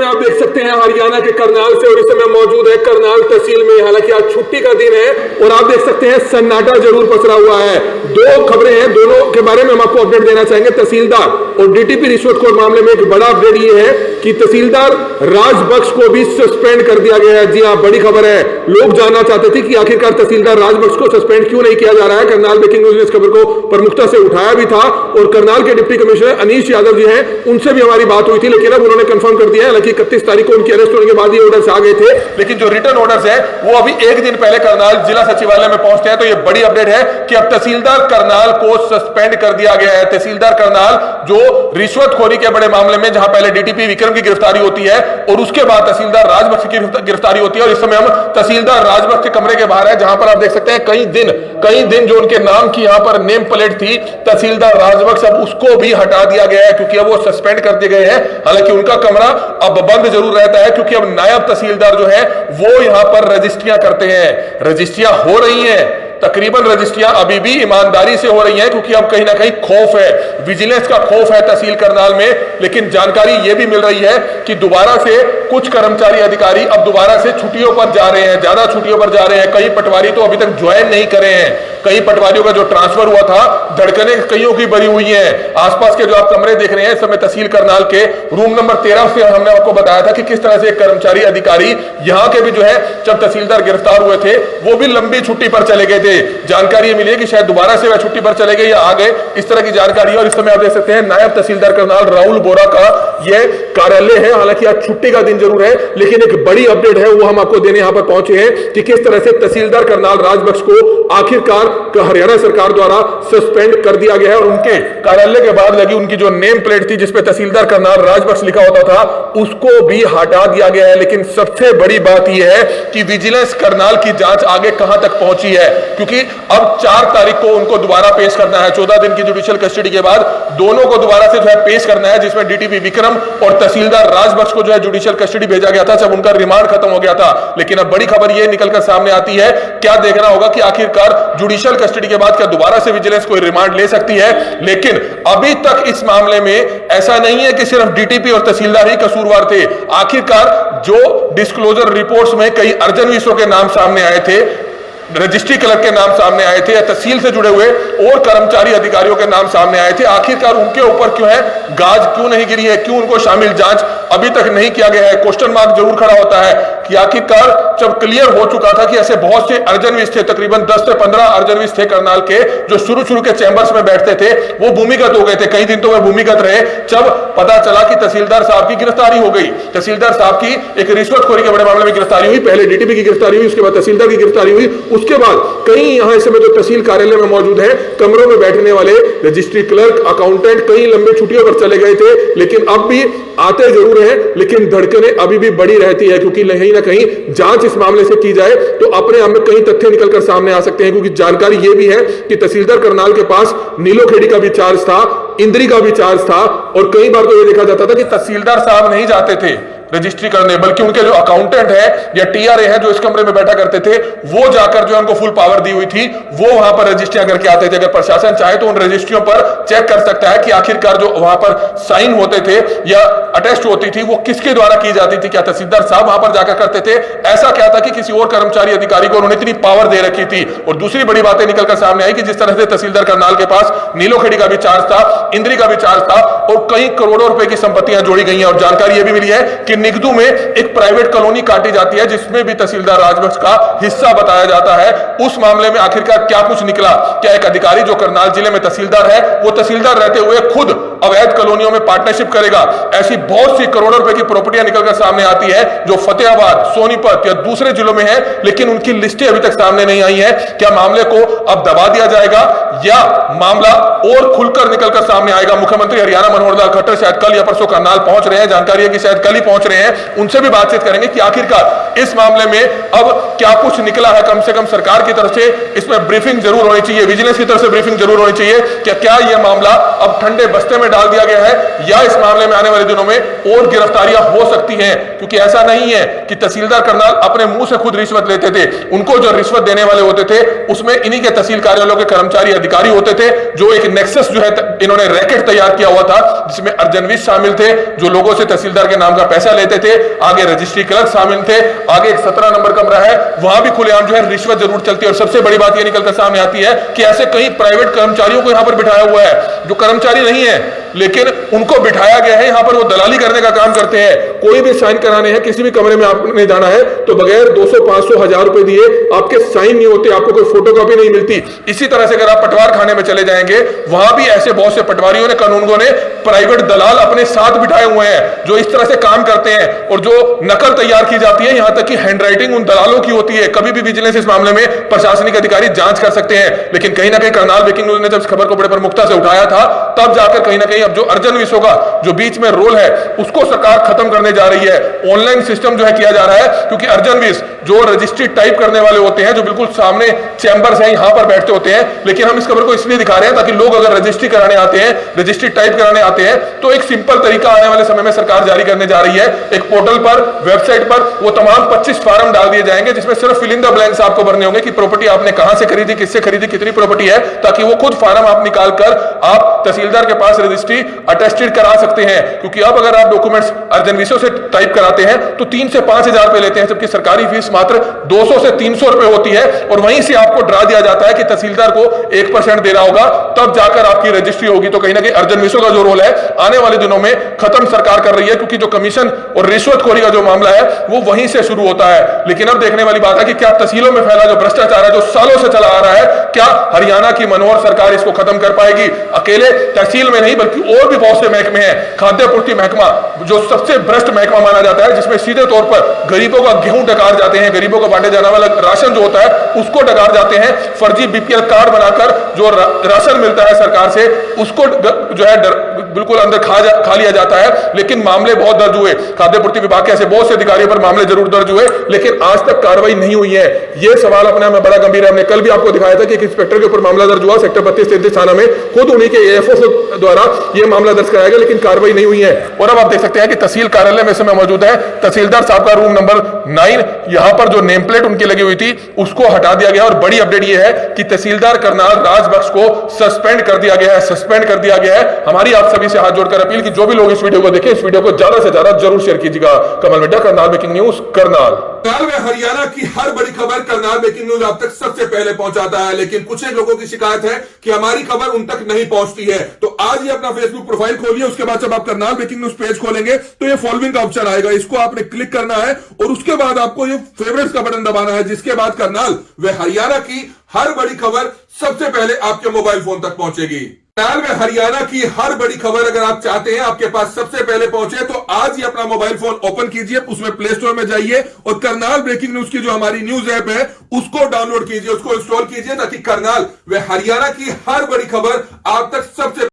में आप देख सकते हैं हरियाणा के करनाल से, और इस समय मौजूद है करनाल तहसील में। हालांकि आज छुट्टी का दिन है और आप देख सकते हैं सन्नाटा जरूर पसरा हुआ है। दो खबरें हैं, दोनों के बारे में हम आपको अपडेट देना चाहेंगे। तहसीलदार और डीटीपी रिश्वतखोर मामले में एक बड़ा अपडेट ये है कि तहसीलदार राजबख्श को भी सस्पेंड कर दिया गया है। जी हां, बड़ी खबर है। लोग जानना चाहते थे कि आखिरकार तहसीलदार राजबख्श को सस्पेंड क्यों नहीं किया जा रहा है। करनाल ब्रेकिंग न्यूज ने इस खबर को प्रमुखता से उठाया भी था और करनाल के डिप्टी कमिश्नर अनीश यादव जी हैं, उनसे भी हमारी बात हुई थी, लेकिन अब उन्होंने कंफर्म कर दिया है। हालांकि 31 तारीख को उनकी अरेस्ट होने के बाद ही ऑर्डर्स आ गए थे, लेकिन जो रिटर्न ऑर्डर्स है वो अभी एक दिन पहले करनाल जिला सचिवालय में पहुंचते हैं। तो ये बड़ी अपडेट है कि अब तहसीलदार करनाल को सस्पेंड कर दिया गया है। तहसीलदार करनाल जो रिश्वतखोरी के बड़े मामले में, जहां पहले डीटीपी विक्रम की गिरफ्तारी होती है और उसके बाद तहसीलदार राजबख्श की गिरफ्तारी होती है, और इस समय हम तहसीलदार राजबख्श के कमरे के बाहर है, जहां पर आप देख सकते हैं कई दिन जो उनके नाम की यहां पर नेम प्लेट थी तहसीलदार राजबख्श, अब उसको भी हटा दिया गया है क्योंकि अब वो सस्पेंड कर दिए गए हैं। हालांकि उनका कमरा अब बंद जरूर रहता है क्योंकि अब नायब तहसीलदार जो है वो यहां पर रजिस्ट्रियां करते हैं। रजिस्ट्रियां हो रही हैं, तकरीबन रजिस्ट्रियां अभी भी ईमानदारी से हो रही हैं क्योंकि अब कहीं ना कहीं खौफ है, विजिलेंस का खौफ है तहसील करनाल में। लेकिन जानकारी यह भी मिल रही है कि दोबारा से कुछ कर्मचारी अधिकारी अब दोबारा से छुट्टियों पर जा रहे हैं, ज्यादा छुट्टियों पर जा रहे हैं। कई पटवारी तो अभी तक ज्वाइन नहीं करे हैं, कई पटवारियों का जो ट्रांसफर हुआ था, धड़कने कईयों की भरी हुई हैं। आसपास के जो आप कमरे देख रहे हैं इस समय तहसील करनाल के रूम नंबर 13 से हमने आपको बताया था कि किस तरह से एक कर्मचारी अधिकारी यहां के भी जो है, जब तहसीलदार गिरफ्तार हुए थे वो भी लंबी छुट्टी पर चले गए थे। जानकारी मिली है कि शायद दोबारा से वह छुट्टी पर चले गए या आ गए, इस तरह की जानकारी है। और इस समय आप देख सकते हैं नायब तहसीलदार करनाल राहुल बोरा का यह कार्यालय है। हालांकि आज छुट्टी का दिन जरूर है, लेकिन एक बड़ी अपडेट है वो हम आपको देने यहां पर पहुंचे हैं कि किस तरह से तहसीलदार करनाल राजबख्श को आखिरकार हरियाणा सरकार द्वारा सस्पेंड कर दिया गया है। और उनके कार्यालय के बाद लगी उनकी जो नेम प्लेट थी जिसपे तहसीलदार करनाल राजबख्श लिखा होता था, उसको भी हटा दिया गया है। लेकिन सबसे बड़ी बात यह है कि विजिलेंस करनाल की जांच आगे कहां तक पहुंची है, क्योंकि अब 4 तारीख को उनको दोबारा पेश करना है। 14 दिन की जुडिशियल कस्टडी के बाद दोनों को दोबारा से जो है पेश करना है, जिसमें डीटीपी विक्रम और तहसीलदार राजबख्श को जो है जुडिशियल कस्टडी भेजा गया था जब उनका रिमांड खत्म हो गया था। लेकिन अब बड़ी खबर यह निकलकर सामने आती है, क्या देखना होगा कि आखिरकार जुडिशियल कस्टडी के बाद क्या दोबारा से विजिलेंस कोई रिमांड ले सकती है। लेकिन अभी तक इस मामले में ऐसा नहीं है कि सिर्फ डीटीपी और तहसीलदार ही कसूरवार थे। आखिरकार जो डिस्क्लोजर रिपोर्ट्स में कई अर्जन विश्व के नाम सामने आए थे, रजिस्ट्री क्लर्क के नाम सामने आए थे, या तहसील से जुड़े हुए और कर्मचारी अधिकारियों के नाम सामने आए थे, आखिरकार उनके ऊपर क्यों है गाज क्यों नहीं गिरी है, क्यों उनको शामिल जांच अभी तक नहीं किया गया है। क्वेश्चन मार्क जरूर खड़ा होता है कि आखिरकार जब क्लियर हो चुका था कि ऐसे बहुत से अर्जनविश थे, तकरीबन 10 से 15 अर्जनविश थे करनाल के, जो शुरू के चैंबर्स में बैठते थे, वो भूमिगत हो गए थे। कई दिन तो वे भूमिगत रहे, जब पता चला कि तहसीलदार साहब की गिरफ्तारी हो गई। तहसीलदार साहब की एक रिश्वतखोरी के बड़े मामले में गिरफ्तारी हुई, पहले डीटीपी की गिरफ्तारी हुई, उसके बाद तहसीलदार की गिरफ्तारी हुई। उसके बाद कई यहां इस समय जो तहसील कार्यालय में मौजूद है कमरों में बैठने वाले रजिस्ट्री क्लर्क, अकाउंटेंट कई लंबे छुट्टियों पर चले गए थे, लेकिन अब भी आते जरूर हैं, लेकिन धड़कने अभी भी बड़ी रहती है क्योंकि कहीं ना कहीं जांच इस मामले से की जाए तो अपने आप में कई तथ्य निकलकर सामने आ सकते हैं। क्योंकि जानकारी यह भी है कि तहसीलदार करनाल के पास नीलोखेड़ी का भी चार्ज था, इंद्री का भी चार्ज था, और कई बार तो यह देखा जाता था कि तहसीलदार साहब नहीं जाते थे रजिस्ट्री करने, बल्कि उनके जो अकाउंटेंट है या टीआरए है जो इस कमरे में बैठा करते थे, वो जाकर जो उनको फुल पावर दी हुई थी, वो वहां पर रजिस्ट्रियां करके आते थे। अगर प्रशासन चाहे तो उन रजिस्ट्रियों पर चेक कर सकता है कि आखिरकार जो वहां पर साइन होते थे या अटेस्ट होती थी वो किसके द्वारा की जाती थी। क्या तहसीलदार साहब वहां पर जाकर करते थे? ऐसा क्या था कि किसी और कर्मचारी अधिकारी को उन्होंने इतनी पावर दे रखी थी। और दूसरी बड़ी बातें निकलकर सामने आई कि जिस तरह से तहसीलदार करनाल के पास नीलोखेड़ी का भी चार्ज था, इंद्री का भी चार्ज था, और कई करोड़ों रुपए की संपत्तियां जोड़ी गई हैं। और जानकारी यह भी मिली है कि निगदू में एक प्राइवेट कॉलोनी काटी जाती है जिसमें भी तहसीलदार राजबख्श का हिस्सा बताया जाता है। उस मामले में आखिरकार क्या कुछ निकला? क्या एक अधिकारी जो करनाल जिले में तहसीलदार है, वो तहसीलदार रहते हुए खुद अवैध कॉलोनियों में पार्टनरशिप करेगा? ऐसी बहुत सी करोड़ों रुपए की प्रॉपर्टियां निकलकर सामने आती है जो फतेहाबाद, सोनीपत या दूसरे जिलों में है, लेकिन उनकी लिस्टें अभी तक सामने नहीं आई है। क्या मामले को अब दबा दिया जाएगा या मामला और खुलकर निकलकर सामने आएगा? मुख्यमंत्री हरियाणा मनोहर लाल खट्टर शायद कल या परसों करनाल पहुंच रहे हैं, जानकारी है कि शायद कल ही पहुंच रहे हैं। उनसे भी बातचीत करेंगे कि आखिरकार इस मामले में अब क्या कुछ निकला है। कम से कम सरकार की तरफ से इसमें ब्रीफिंग जरूर होनी चाहिए, विजिलेंस की तरफ से ब्रीफिंग जरूर होनी चाहिए। क्या यह मामला अब ठंडे बस्ते में डाल दिया गया है या इस मामले में आने वाले दिनों में और गिरफ्तारियां हो सकती हैं? क्योंकि ऐसा नहीं है कि तहसीलदार करनाल अपने मुंह से खुद रिश्वत लेते थे, उनको जो रिश्वत देने वाले होते थे उसमें इन्हीं के तहसील कार्यालयों के कर्मचारी अधिकारी होते थे, जो एक नेक्सस जो है इन्होंने रैकेट तैयार किया हुआ था जिसमें अर्जनविश शामिल थे, जो लोगों से तहसीलदार के नाम का पैसा लेते थे, आगे रजिस्ट्री क्लर्क शामिल थे, आगे एक 17 नंबर कमरा है, वहां भी खुलेआम जो है रिश्वत जरूर चलती है। और सबसे बड़ी बात यह निकलकर सामने आती है कि ऐसे कई प्राइवेट कर्मचारियों को यहां पर बिठाया हुआ है जो कर्मचारी नहीं है, लेकिन उनको बिठाया गया है यहां पर, वो दलाली करने का काम करते हैं। कोई भी साइन कराने हैं, किसी भी कमरे में आपने जाना है तो बगैर 200, 500, 1000 रुपए दिए आपके साइन नहीं होते, आपको कोई फोटोकॉपी नहीं मिलती। इसी तरह से अगर आप पटवार खाने में चले जाएंगे, वहां भी ऐसे बहुत से पटवारियों ने, कानूनगों ने प्राइवेट दलाल अपने साथ बिठाए हुए हैं जो इस तरह से काम करते हैं, और जो नकल तैयार की जाती है, यहां तक कि हैंडराइटिंग उन दलालों की होती है। कभी भी विजिलेंस इस मामले में प्रशासनिक अधिकारी जांच कर सकते हैं। लेकिन कहीं ना कहीं करनाल ब्रेकिंग न्यूज ने जब इस खबर को बड़े प्रमुखता से उठाया था, तब जाकर कहीं ना कहीं अब जो अर्जन विसो का जो बीच में रोल है उसको सरकार खत्म करने जा रही है। ऑनलाइन सिस्टम जो है किया जा रहा है, क्योंकि अर्जन विस जो रजिस्ट्री टाइप करने वाले होते हैं, जो बिल्कुल सामने चैंबर्स हैं, यहां पर बैठते होते हैं। लेकिन हम इस खबर को इसलिए दिखा रहे हैं ताकि लोग अगर रजिस्ट्री कराने आते हैं, रजिस्ट्री टाइप कराने आते हैं, तो एक सिंपल तरीका आने वाले समय में सरकार जारी करने जा रही है। एक पोर्टल पर, वेबसाइट पर वो तमाम 25 फार्म डाल दिए जाएंगे जिसमें सिर्फ फिल इन द ब्लैंक्स आपको भरने होंगे कि प्रॉपर्टी आपने कहां से खरीदी, किससे खरीदी, कितनी प्रॉपर्टी है, ताकि वो खुद फार्म आप निकालकर आप तहसीलदार के पास रजिस्ट्री अटेस्टेड करा सकते हैं। क्योंकि अब अगर आप डॉक्यूमेंट्स अर्जन विसो से टाइप कराते हैं तो 3 से 5,000 रुपए लेते हैं, जबकि सरकारी फीस मात्र 200 से 300 रुपए होती है। और वहीं से आपको डरा दिया जाता है कि तहसीलदार को 1% देना होगा, तब जाकर आपकी रजिस्ट्री होगी। तो कहीं ना कहीं अर्जन विसो का जो रोल है आने वाले दिनों में खत्म सरकार कर रही है, क्योंकि जो कमीशन और रिश्वतखोरी का जो मामला है वो वहीं से शुरू होता है। लेकिन अब देखने वाली बात है कि क्या तहसीलों में फैला जो भ्रष्टाचार है, जो सालों से चला आ रहा है, क्या हरियाणा की मनोहर सरकार इसको खत्म कर पाएगी? अकेले तहसील में नहीं बल्कि और भी बहुत से महकमे हैं। खाद्य पूर्ति महकमा जो सबसे भ्रष्ट महकमा माना जाता है, जिसमें सीधे तौर पर गरीबों का गेहूं डकार जाते हैं, गरीबों को बांटे जाने वाला राशन जो होता है उसको डकार जाते हैं। फर्जी बीपीएल कार्ड बनाकर जो राशन मिलता है सरकार से, उसको जो है बिल्कुल अंदर खा लिया जाता है। लेकिन मामले बहुत दर्ज हुए, खाद्य पूर्ति विभाग के ऐसे बहुत से अधिकारियों पर मामले जरूर दर्ज हुए, लेकिन आज तक कार्रवाई नहीं हुई है। यह सवाल अपने में बड़ा गंभीर है। हमने कल भी आपको दिखाया था कि एक इंस्पेक्टर के ऊपर मामला दर्ज हुआ सेक्टर 32-33 थाना में, खुद उन्हीं के एएफओ द्वारा यह मामला दर्ज कराया गया, लेकिन कार्रवाई नहीं हुई है। और अब आप देख सकते हैं कि तहसील कार्यालय में समय मौजूद है तहसीलदार साहब का रूम नंबर 9, यहां पर जो नेम प्लेट उनकी लगी हुई थी उसको हटा दिया गया। और बड़ी अपडेट यह है कि तहसीलदार करनाल राजबख्श को सस्पेंड कर दिया गया है, सस्पेंड कर दिया गया है। हमारी आप सभी से हाथ जोड़कर अपील कि जो भी लोग इस वीडियो को देखें, इस वीडियो को ज्यादा से ज्यादा जरूर शेयर कीजिएगा। कमल मिड्डा, करनाल ब्रेकिंग न्यूज, करनाल। करनाल में हरियाणा की हर बड़ी खबर करनाल ब्रेकिंग न्यूज आप तक सबसे पहले पहुंचाता है, लेकिन कुछ एक लोगों की शिकायत है कि हमारी खबर उन तक नहीं पहुंचती है। तो आज ही अपना फेसबुक प्रोफाइल खोलिए, उसके बाद जब आप करनाल ब्रेकिंग न्यूज पेज खोलेंगे तो ये फॉलोइंग का ऑप्शन आएगा, इसको आपने क्लिक करना है और उसके बाद आपको ये फेवरेट्स का बटन दबाना है, जिसके बाद करनाल व हरियाणा की हर बड़ी खबर सबसे पहले आपके मोबाइल फोन तक पहुंचेगी। करनाल में हरियाणा की हर बड़ी खबर अगर आप चाहते हैं आपके पास सबसे पहले पहुंचे, तो आज ही अपना मोबाइल फोन ओपन कीजिए, उसमें प्ले स्टोर में जाइए और करनाल ब्रेकिंग न्यूज की जो हमारी न्यूज ऐप है उसको डाउनलोड कीजिए, उसको इंस्टॉल कीजिए, ताकि करनाल व हरियाणा की हर बड़ी खबर आप तक सबसे